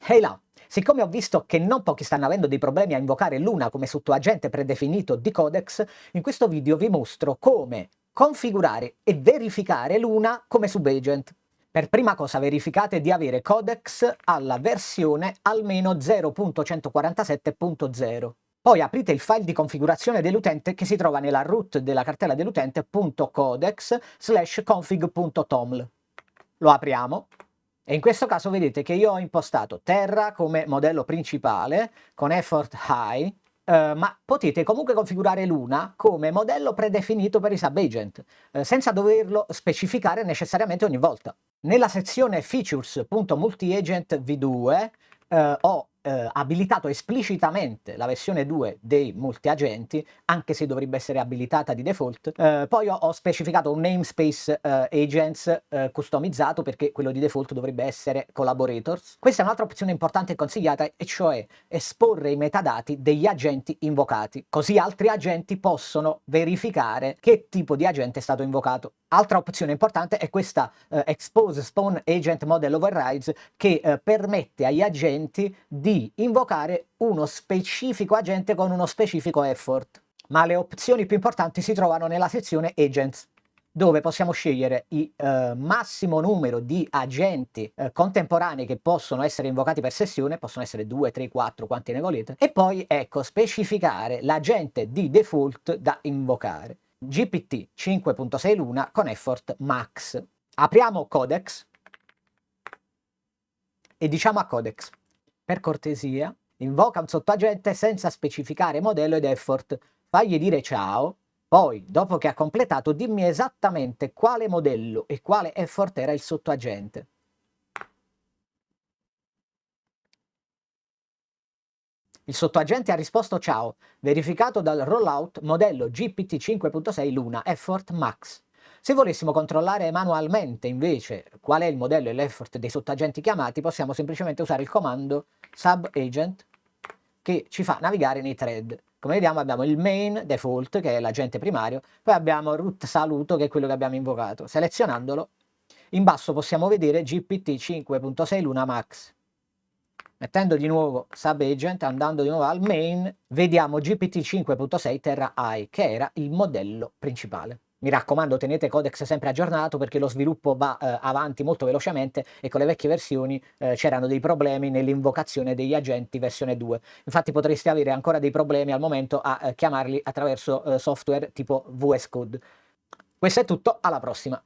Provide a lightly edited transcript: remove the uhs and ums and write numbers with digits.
Ehi là! Siccome ho visto che non pochi stanno avendo dei problemi a invocare Luna come sottoagente predefinito di Codex, in questo video vi mostro come configurare e verificare Luna come subagent. Per prima cosa verificate di avere Codex alla versione almeno 0.147.0. Poi aprite il file di configurazione dell'utente che si trova nella root della cartella dell'utente.codex/config.toml. Lo apriamo. E in questo caso vedete che io ho impostato Terra come modello principale con effort high, ma potete comunque configurare Luna come modello predefinito per i subagent, senza doverlo specificare necessariamente ogni volta. Nella sezione features.multiagent v2 ho abilitato esplicitamente la versione 2 dei multiagenti, anche se dovrebbe essere abilitata di default. Poi ho specificato un namespace agents customizzato, perché quello di default dovrebbe essere collaborators. Questa è un'altra opzione importante e consigliata, e cioè esporre i metadati degli agenti invocati, così altri agenti possono verificare che tipo di agente è stato invocato. Altra opzione importante è questa expose spawn agent model overrides, che permette agli agenti di invocare uno specifico agente con uno specifico effort. Ma le opzioni più importanti si trovano nella sezione agents, dove possiamo scegliere il massimo numero di agenti contemporanei che possono essere invocati per sessione, possono essere 2, 3, 4, quanti ne volete, e poi ecco specificare l'agente di default da invocare. GPT 5.6 Luna con effort max. Apriamo Codex e diciamo a Codex: per cortesia, invoca un sottoagente senza specificare modello ed effort, fagli dire ciao, poi, dopo che ha completato, dimmi esattamente quale modello e quale effort era il sottoagente. Il sottoagente ha risposto ciao, verificato dal rollout modello GPT 5.6 Luna effort max. Se volessimo controllare manualmente invece qual è il modello e l'effort dei sottoagenti chiamati, possiamo semplicemente usare il comando subagent, che ci fa navigare nei thread. Come vediamo abbiamo il main default, che è l'agente primario, poi abbiamo root saluto, che è quello che abbiamo invocato. Selezionandolo, in basso possiamo vedere GPT 5.6 Luna max. Mettendo di nuovo subagent, andando di nuovo al main, vediamo GPT 5.6 Terra AI, che era il modello principale. Mi raccomando, tenete Codex sempre aggiornato, perché lo sviluppo va avanti molto velocemente e con le vecchie versioni c'erano dei problemi nell'invocazione degli agenti versione 2. Infatti potreste avere ancora dei problemi al momento a chiamarli attraverso software tipo VS Code. Questo è tutto, alla prossima!